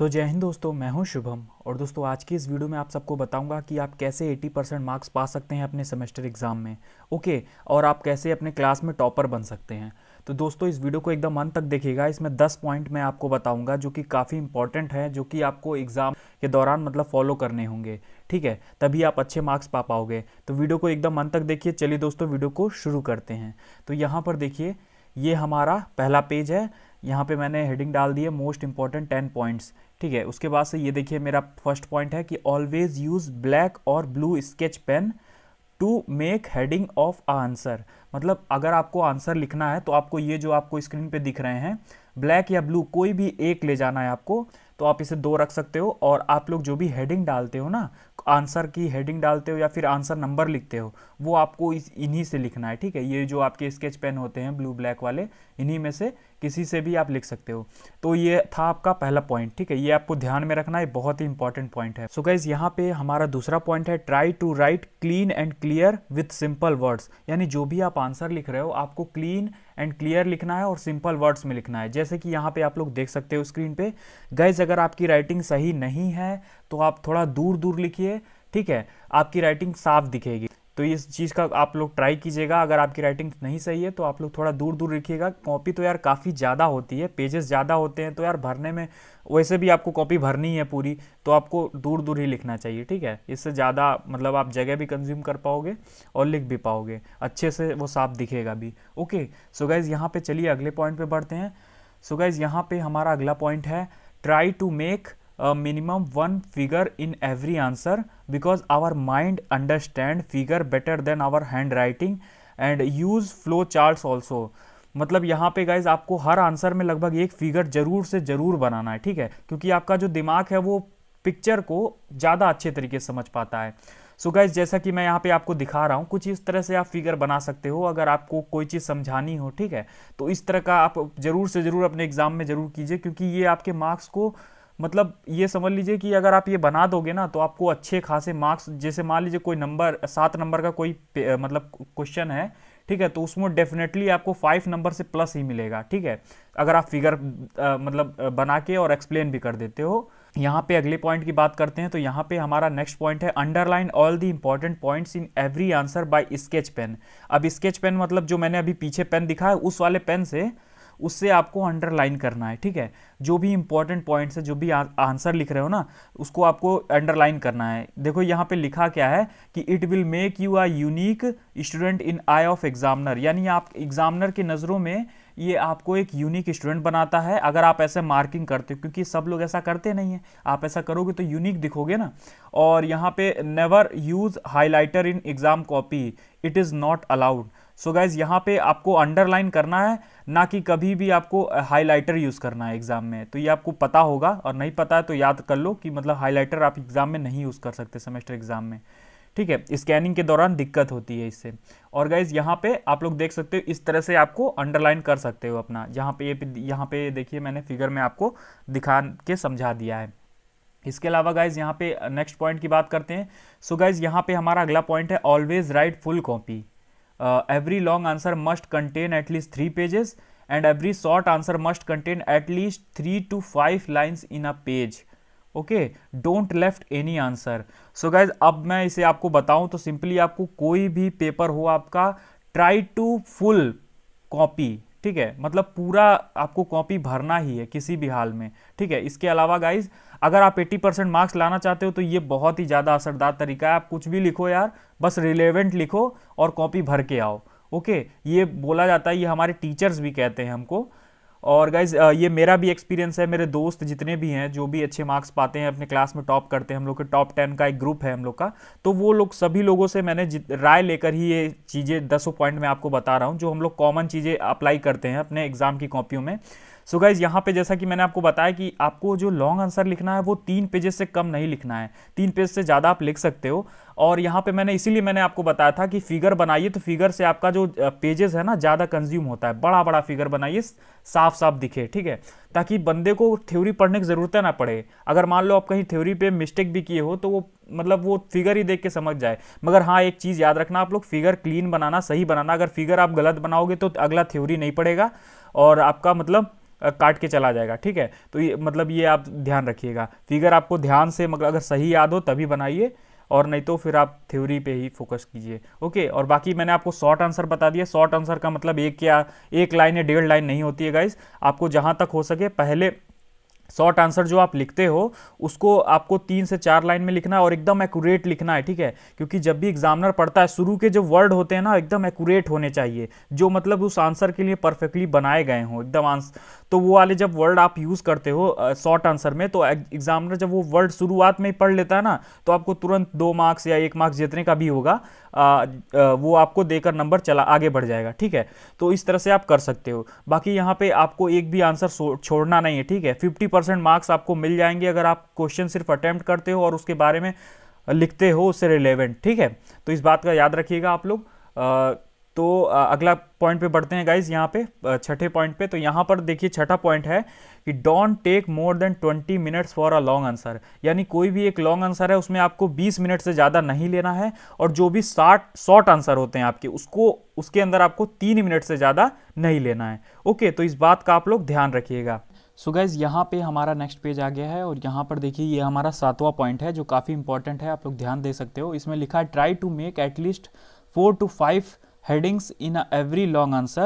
जय हिंद दोस्तों, मैं हूं शुभम। और दोस्तों आज की इस वीडियो में आप सबको बताऊंगा कि आप कैसे 80% मार्क्स पा सकते हैं अपने सेमेस्टर एग्जाम में। ओके, और आप कैसे अपने क्लास में टॉपर बन सकते हैं। तो दोस्तों इस वीडियो को एकदम अंत तक देखिएगा। इसमें 10 पॉइंट मैं आपको बताऊंगा जो कि काफ़ी इंपॉर्टेंट है, जो कि आपको एग्जाम के दौरान मतलब फॉलो करने होंगे। ठीक है, तभी आप अच्छे मार्क्स पा पाओगे। तो वीडियो को एकदम अंत तक देखिए। चलिए दोस्तों वीडियो को शुरू करते हैं। तो यहाँ पर देखिए, ये हमारा पहला पेज है। यहाँ पे मैंने हेडिंग डाल दी है मोस्ट इंपॉर्टेंट 10 पॉइंट्स। ठीक है, उसके बाद से ये देखिए मेरा फर्स्ट पॉइंट है कि ऑलवेज यूज ब्लैक और blue sketch pen to make heading of answer. मतलब अगर आपको आंसर लिखना है तो आपको ये जो आपको स्क्रीन पे दिख रहे हैं ब्लैक या ब्लू कोई भी एक ले जाना है आपको। तो आप इसे 2 रख सकते हो। और आप लोग जो भी हेडिंग डालते हो ना, आंसर की हेडिंग डालते हो या फिर आंसर नंबर लिखते हो, वो आपको इन्हीं से लिखना है। ठीक है, ये जो आपके स्केच पेन होते हैं ब्लू ब्लैक वाले, इन्हीं में से किसी से भी आप लिख सकते हो। तो ये था आपका पहला पॉइंट। ठीक है, ये आपको ध्यान में रखना है, बहुत ही इंपॉर्टेंट पॉइंट है। सो गाइज यहाँ पे हमारा दूसरा पॉइंट है try to write clean and clear with simple words. यानी जो भी आप आंसर लिख रहे हो आपको क्लीन एंड क्लियर लिखना है और सिंपल वर्ड्स में लिखना है। जैसे कि यहाँ पे आप लोग देख सकते हो स्क्रीन पे। गाइज अगर आपकी राइटिंग सही नहीं है तो आप थोड़ा दूर दूर लिखिए। ठीक है, आपकी राइटिंग साफ दिखेगी। तो इस चीज़ का आप लोग ट्राई कीजिएगा। अगर आपकी राइटिंग नहीं सही है तो आप लोग थोड़ा दूर दूर लिखिएगा। कॉपी तो यार काफ़ी ज़्यादा होती है, पेजेस ज़्यादा होते हैं, तो यार भरने में वैसे भी आपको कॉपी भरनी है पूरी, तो आपको दूर दूर ही लिखना चाहिए। ठीक है, इससे ज़्यादा मतलब आप जगह भी कंज्यूम कर पाओगे और लिख भी पाओगे अच्छे से, वो साफ दिखेगा भी। ओके, सो गाइज यहाँ पे चलिए अगले पॉइंट पे बढ़ते हैं। सो गाइज यहाँ पे हमारा अगला पॉइंट है try to make minimum one figure in every answer because our mind understand figure better than our handwriting and use flow charts also। मतलब यहाँ पे गाइज आपको हर आंसर में लगभग एक फिगर जरूर से जरूर बनाना है। ठीक है, क्योंकि आपका जो दिमाग है वो पिक्चर को ज़्यादा अच्छे तरीके से समझ पाता है। सो गाइज जैसा कि मैं यहाँ पे आपको दिखा रहा हूँ, कुछ इस तरह से आप फिगर बना सकते हो अगर आपको कोई चीज़ समझानी हो। ठीक है, तो इस तरह का आप जरूर से जरूर अपने एग्जाम में जरूर कीजिए, क्योंकि ये आपके मार्क्स को मतलब ये समझ लीजिए कि अगर आप ये बना दोगे ना तो आपको अच्छे खासे मार्क्स, जैसे मान लीजिए कोई नंबर 7 नंबर का कोई मतलब क्वेश्चन है, ठीक है, तो उसमें डेफिनेटली आपको 5 नंबर से प्लस ही मिलेगा। ठीक है, अगर आप फिगर मतलब बना के और एक्सप्लेन भी कर देते हो। यहाँ पे अगले पॉइंट की बात करते हैं। तो यहाँ पे हमारा नेक्स्ट पॉइंट है underline all the important points in every answer by sketch pen. अब स्केच पेन मतलब जो मैंने अभी पीछे पेन दिखाया उस वाले पेन से, उससे आपको अंडरलाइन करना है। ठीक है, जो भी इंपॉर्टेंट पॉइंट्स है, जो भी आंसर लिख रहे हो ना, उसको आपको अंडरलाइन करना है। देखो यहाँ पे लिखा क्या है कि it will make you a unique student in I of examiner. यानी आप एग्जामिनर की नज़रों में ये आपको एक यूनिक स्टूडेंट बनाता है अगर आप ऐसे मार्किंग करते हो, क्योंकि सब लोग ऐसा करते नहीं है। आप ऐसा करोगे तो यूनिक दिखोगे ना। और यहाँ पे never use highlighter in exam copy, it is not allowed. So guys यहाँ पे आपको अंडरलाइन करना है, ना कि कभी भी आपको हाइलाइटर यूज़ करना है एग्जाम में। तो ये आपको पता होगा, और नहीं पता है तो याद कर लो कि मतलब हाइलाइटर आप एग्जाम में नहीं यूज़ कर सकते सेमेस्टर एग्जाम में। ठीक है, स्कैनिंग के दौरान दिक्कत होती है इससे। और गाइज यहाँ पे आप लोग देख सकते हो इस तरह से आपको अंडरलाइन कर सकते हो अपना। यहाँ पे देखिए मैंने फिगर में आपको दिखा के समझा दिया है। इसके अलावा गाइज यहाँ पे नेक्स्ट पॉइंट की बात करते हैं। सो गाइज यहाँ पे हमारा अगला पॉइंट है always right full copy. Every long answer must contain at least 3 pages and every short answer must contain at least 3 to 5 lines in a page. Okay, don't left any answer. So guys अब मैं इसे आपको बताऊं तो simply आपको कोई भी paper हो आपका, ट्राई टू फुल कॉपी। ठीक है, मतलब पूरा आपको कॉपी भरना ही है किसी भी हाल में। ठीक है, इसके अलावा गाइज अगर आप 80% मार्क्स लाना चाहते हो तो ये बहुत ही ज़्यादा असरदार तरीका है। आप कुछ भी लिखो यार, बस रिलेवेंट लिखो और कॉपी भर के आओ। ओके, ये बोला जाता है, ये हमारे टीचर्स भी कहते हैं हमको। और गाइज ये मेरा भी एक्सपीरियंस है। मेरे दोस्त जितने भी हैं जो भी अच्छे मार्क्स पाते हैं अपने क्लास में, टॉप करते हैं, हम लोग के टॉप 10 का एक ग्रुप है हम लोग का, तो वो लोग सभी लोगों से मैंने राय लेकर ही ये चीज़ें 10 पॉइंट में आपको बता रहा हूँ, जो हम लोग कॉमन चीज़ें अप्लाई करते हैं अपने एग्जाम की कॉपियों में। सो गाइज यहाँ पे जैसा कि मैंने आपको बताया कि आपको जो लॉन्ग आंसर लिखना है वो 3 पेजेस से कम नहीं लिखना है, 3 पेज से ज़्यादा आप लिख सकते हो। और यहाँ पे इसीलिए मैंने आपको बताया था कि फिगर बनाइए, तो फिगर से आपका जो पेजेस है ना ज़्यादा कंज्यूम होता है। बड़ा बड़ा फिगर बनाइए, साफ साफ दिखे। ठीक है, ताकि बंदे को थ्योरी पढ़ने की ज़रूरत ना पड़े। अगर मान लो आप कहीं थ्योरी पे मिस्टेक भी किए हो तो वो मतलब वो फिगर ही देख के समझ जाए। मगर हाँ, एक चीज़ याद रखना आप लोग, फिगर क्लीन बनाना, सही बनाना। अगर फिगर आप गलत बनाओगे तो अगला थ्योरी नहीं पड़ेगा और आपका मतलब काट के चला जाएगा। ठीक है, तो ये मतलब ये आप ध्यान रखिएगा, फिगर आपको ध्यान से मतलब अगर सही याद हो तभी बनाइए, और नहीं तो फिर आप थ्योरी पे ही फोकस कीजिए। ओके, और बाकी मैंने आपको शॉर्ट आंसर बता दिया। शॉर्ट आंसर का मतलब एक लाइन या 1.5 लाइन नहीं होती है गाइस। आपको जहां तक हो सके पहले शॉर्ट आंसर जो आप लिखते हो उसको आपको 3 से 4 लाइन में लिखना है और एकदम एक्यूरेट लिखना है। ठीक है, क्योंकि जब भी एग्जामिनर पढ़ता है शुरू के जो वर्ड होते हैं ना एकदम एक्यूरेट होने चाहिए, जो मतलब उस आंसर के लिए परफेक्टली बनाए गए हों एकदम आंसर। तो वो वाले जब वर्ड आप यूज़ करते हो शॉर्ट आंसर में, तो एग्जामिनर जब वो वर्ड शुरुआत में ही पढ़ लेता है ना, तो आपको तुरंत 2 मार्क्स या 1 मार्क्स जितने का भी होगा वो आपको देकर नंबर चला आगे बढ़ जाएगा। ठीक है, तो इस तरह से आप कर सकते हो। बाकी यहाँ पे आपको एक भी आंसर छोड़ना नहीं है। ठीक है, 50% मार्क्स आपको मिल जाएंगे अगर आप क्वेश्चन सिर्फ अटेम्प्ट करते हो और उसके बारे में लिखते हो उससे रिलेवेंट। ठीक है, तो इस बात का याद रखिएगा आप लोग। तो अगला पॉइंट पे बढ़ते हैं गाइज, यहाँ पे छठे पॉइंट पे। तो यहाँ पर देखिए छठा पॉइंट है कि don't take more than 20 minutes for a long answer. यानी कोई भी एक लॉन्ग आंसर है उसमें आपको 20 मिनट से ज़्यादा नहीं लेना है, और जो भी शॉर्ट आंसर होते हैं आपके उसके अंदर आपको 3 मिनट से ज़्यादा नहीं लेना है। ओके, तो इस बात का आप लोग ध्यान रखिएगा। सो गाइज यहाँ पे हमारा नेक्स्ट पेज आ गया है, और यहाँ पर देखिए ये हमारा 7वां पॉइंट है जो काफ़ी इंपॉर्टेंट है, आप लोग ध्यान दे सकते हो। इसमें लिखा है try to make at least 4 to 5 headings in every long answer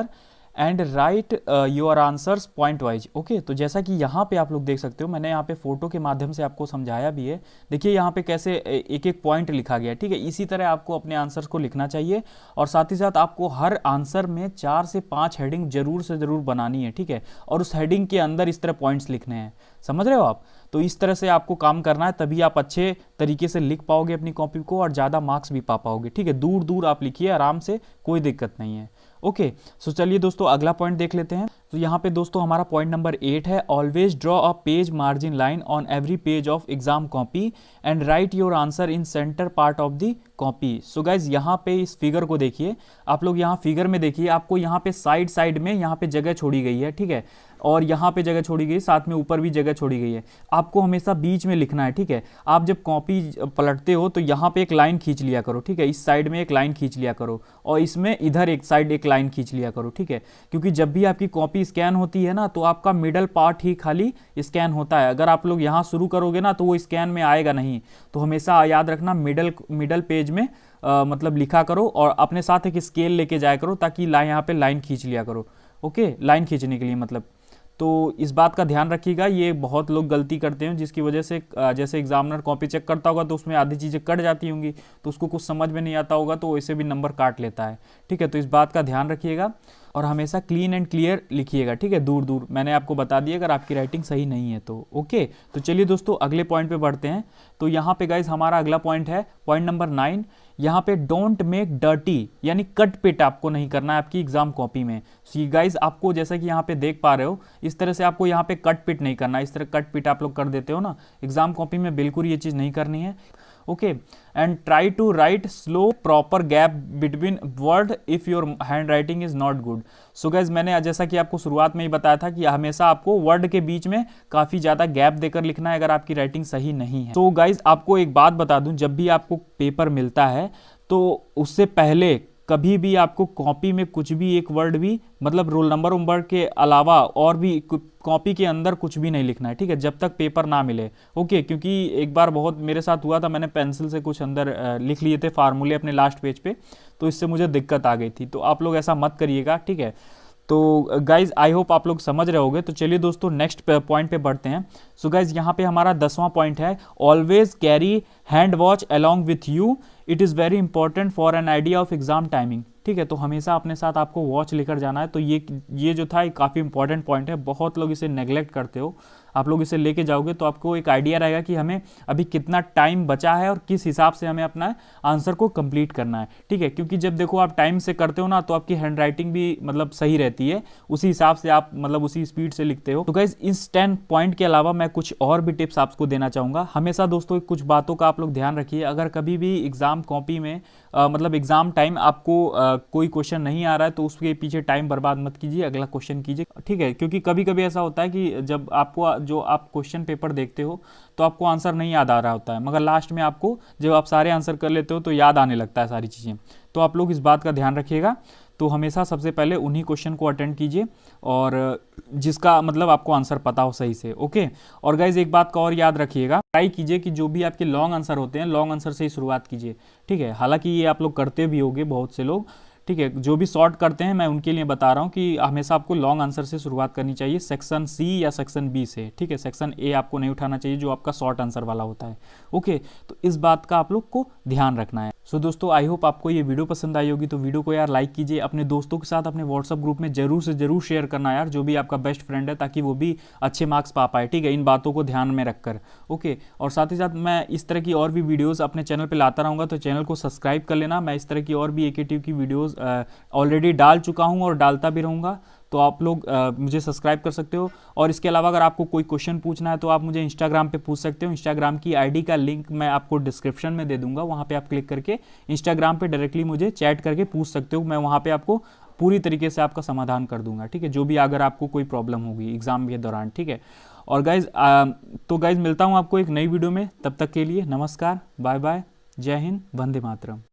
and write your answers point wise। Okay, तो जैसा कि यहाँ पे आप लोग देख सकते हो, मैंने यहाँ पे फोटो के माध्यम से आपको समझाया भी है। देखिए यहाँ पे कैसे एक एक पॉइंट लिखा गया है। ठीक है, इसी तरह आपको अपने आंसर्स को लिखना चाहिए, और साथ ही साथ आपको हर आंसर में 4 से 5 हेडिंग जरूर से ज़रूर बनानी है। ठीक है, और उस हेडिंग के अंदर इस तरह पॉइंट्स लिखने हैं, समझ रहे हो आप। तो इस तरह से आपको काम करना है, तभी आप अच्छे तरीके से लिख पाओगे अपनी कॉपी को और ज़्यादा मार्क्स भी पा पाओगे। ठीक है, दूर दूर आप लिखिए आराम से, कोई दिक्कत नहीं है। ओके, सो चलिए दोस्तों अगला पॉइंट देख लेते हैं। तो यहाँ पे दोस्तों हमारा पॉइंट नंबर 8 है, always draw a page margin line on every page of exam copy and right your answer in centre part of the copy. So guys यहाँ पे इस फिगर को देखिए, आप लोग यहाँ फिगर में देखिए, आपको यहाँ पे साइड में यहाँ पे जगह छोड़ी गई है। ठीक है, और यहाँ पे जगह छोड़ी गई, साथ में ऊपर भी जगह छोड़ी गई है। आपको हमेशा बीच में लिखना है। ठीक है, आप जब कॉपी पलटते हो तो यहाँ पे एक लाइन खींच लिया करो। ठीक है, इस साइड में एक लाइन खींच लिया करो, और इसमें इधर एक साइड एक लाइन खींच लिया करो। ठीक है, क्योंकि जब भी आपकी कॉपी स्कैन होती है ना, तो आपका मिडल पार्ट ही खाली स्कैन होता है। अगर आप लोग यहाँ शुरू करोगे ना, तो वो स्कैन में आएगा नहीं। तो हमेशा याद रखना मिडल पेज में मतलब लिखा करो, और अपने साथ एक स्केल लेके जाया करो, ताकि यहाँ पे लाइन खींच लिया करो। ओके, लाइन खींचने के लिए मतलब, तो इस बात का ध्यान रखिएगा। ये बहुत लोग गलती करते हैं, जिसकी वजह से जैसे एग्जामिनर कॉपी चेक करता होगा तो उसमें आधी चीज़ें कट जाती होंगी, तो उसको कुछ समझ में नहीं आता होगा, तो वैसे भी नंबर काट लेता है। ठीक है, तो इस बात का ध्यान रखिएगा, और हमेशा क्लीन एंड क्लियर लिखिएगा। ठीक है, दूर दूर मैंने आपको बता दिया अगर आपकी राइटिंग सही नहीं है तो। ओके, तो चलिए दोस्तों अगले पॉइंट पे बढ़ते हैं। तो यहाँ पे गाइज हमारा अगला पॉइंट है पॉइंट नंबर 9। यहाँ पे डोंट मेक डर्टी, यानी कट पिट आपको नहीं करना है आपकी एग्जाम कॉपी में। सी गाइज आपको जैसा कि यहाँ पे देख पा रहे हो, इस तरह से आपको यहाँ पे कट पिट नहीं करना है। इस तरह कट पिट आप लोग कर देते हो ना, एग्जाम कॉपी में बिल्कुल ये चीज़ नहीं करनी है। Okay, and try to write slow proper gap between word if your handwriting is not good. So guys मैंने जैसा कि आपको शुरुआत में ही बताया था कि हमेशा आपको वर्ड के बीच में काफ़ी ज़्यादा गैप देकर लिखना है अगर आपकी राइटिंग सही नहीं है। तो गाइज आपको एक बात बता दूं, जब भी आपको पेपर मिलता है तो उससे पहले कभी भी आपको कॉपी में कुछ भी एक वर्ड भी मतलब रोल नंबर के अलावा और भी कॉपी के अंदर कुछ भी नहीं लिखना है। ठीक है, जब तक पेपर ना मिले। ओके, क्योंकि एक बार बहुत मेरे साथ हुआ था, मैंने पेंसिल से कुछ अंदर लिख लिए थे फार्मूले अपने लास्ट पेज पे, तो इससे मुझे दिक्कत आ गई थी। तो आप लोग ऐसा मत करिएगा। ठीक है, तो गाइज आई होप आप लोग समझ रहे होगे। तो चलिए दोस्तों नेक्स्ट पॉइंट पे बढ़ते हैं। सो गाइज यहाँ पे हमारा 10वां पॉइंट है, always carry hand watch along with you, it is very important for an idea of exam timing. ठीक है, तो हमेशा अपने साथ आपको वॉच लेकर जाना है। तो ये जो था काफ़ी इंपॉर्टेंट पॉइंट है, बहुत लोग इसे नेग्लेक्ट करते हो। आप लोग इसे लेके जाओगे तो आपको एक आइडिया रहेगा कि हमें अभी कितना टाइम बचा है और किस हिसाब से हमें अपना आंसर को कंप्लीट करना है। ठीक है, क्योंकि जब देखो आप टाइम से करते हो ना, तो आपकी हैंड राइटिंग भी मतलब सही रहती है, उसी हिसाब से आप मतलब उसी स्पीड से लिखते हो। तो गाइज इस 10 पॉइंट के अलावा मैं कुछ और भी टिप्स आपको देना चाहूँगा। हमेशा दोस्तों कुछ बातों का आप लोग ध्यान रखिए। अगर कभी भी एग्जाम कॉपी में मतलब एग्जाम टाइम आपको कोई क्वेश्चन नहीं आ रहा है, तो उसके पीछे टाइम बर्बाद मत कीजिए, अगला क्वेश्चन कीजिए। ठीक है, क्योंकि कभी कभी ऐसा होता है कि जब आपको जो आप क्वेश्चन पेपर देखते हो तो आपको आंसर नहीं याद आ रहा होता है, मगर लास्ट में आपको जब आप सारे आंसर कर लेते हो तो याद आने लगता है सारी चीज़ें। तो आप लोग इस बात का ध्यान रखिएगा। तो हमेशा सबसे पहले उन्हीं क्वेश्चन को अटेंड कीजिए और जिसका मतलब आपको आंसर पता हो सही से। ओके, और गाइज एक बात का और याद रखिएगा, ट्राई कीजिए कि जो भी आपके लॉन्ग आंसर होते हैं लॉन्ग आंसर से ही शुरुआत कीजिए। ठीक है, हालांकि ये आप लोग करते भी होंगे बहुत से लोग। ठीक है, जो भी शॉर्ट करते हैं मैं उनके लिए बता रहा हूँ कि हमेशा आपको लॉन्ग आंसर से शुरुआत करनी चाहिए, सेक्शन सी या सेक्शन बी से। ठीक है, सेक्शन ए आपको नहीं उठाना चाहिए जो आपका शॉर्ट आंसर वाला होता है। ओके, तो इस बात का आप लोग को ध्यान रखना है। सो दोस्तों, आई होप आपको ये वीडियो पसंद आई होगी, तो वीडियो को यार लाइक कीजिए, अपने दोस्तों के साथ अपने व्हाट्सअप ग्रुप में जरूर से जरूर शेयर करना यार, जो भी आपका बेस्ट फ्रेंड है, ताकि वो भी अच्छे मार्क्स पा पाए। ठीक है, इन बातों को ध्यान में रखकर। ओके, और साथ ही साथ मैं इस तरह की और भी वीडियोस अपने चैनल पे लाता रहूँगा, तो चैनल को सब्सक्राइब कर लेना। मैं इस तरह की और भी एकेटिव की वीडियोस ऑलरेडी डाल चुका हूँ और डालता भी रहूँगा, तो आप लोग मुझे सब्सक्राइब कर सकते हो। और इसके अलावा अगर आपको कोई क्वेश्चन पूछना है तो आप मुझे इंस्टाग्राम पे पूछ सकते हो। इंस्टाग्राम की आईडी का लिंक मैं आपको डिस्क्रिप्शन में दे दूंगा, वहाँ पे आप क्लिक करके इंस्टाग्राम पे डायरेक्टली मुझे चैट करके पूछ सकते हो। मैं वहाँ पे आपको पूरी तरीके से आपका समाधान कर दूंगा। ठीक है, जो भी अगर आपको कोई प्रॉब्लम होगी एग्जाम के दौरान। ठीक है, और गाइज तो गाइज मिलता हूँ आपको एक नई वीडियो में, तब तक के लिए नमस्कार, बाय बाय, जय हिंद, वंदे मातरम।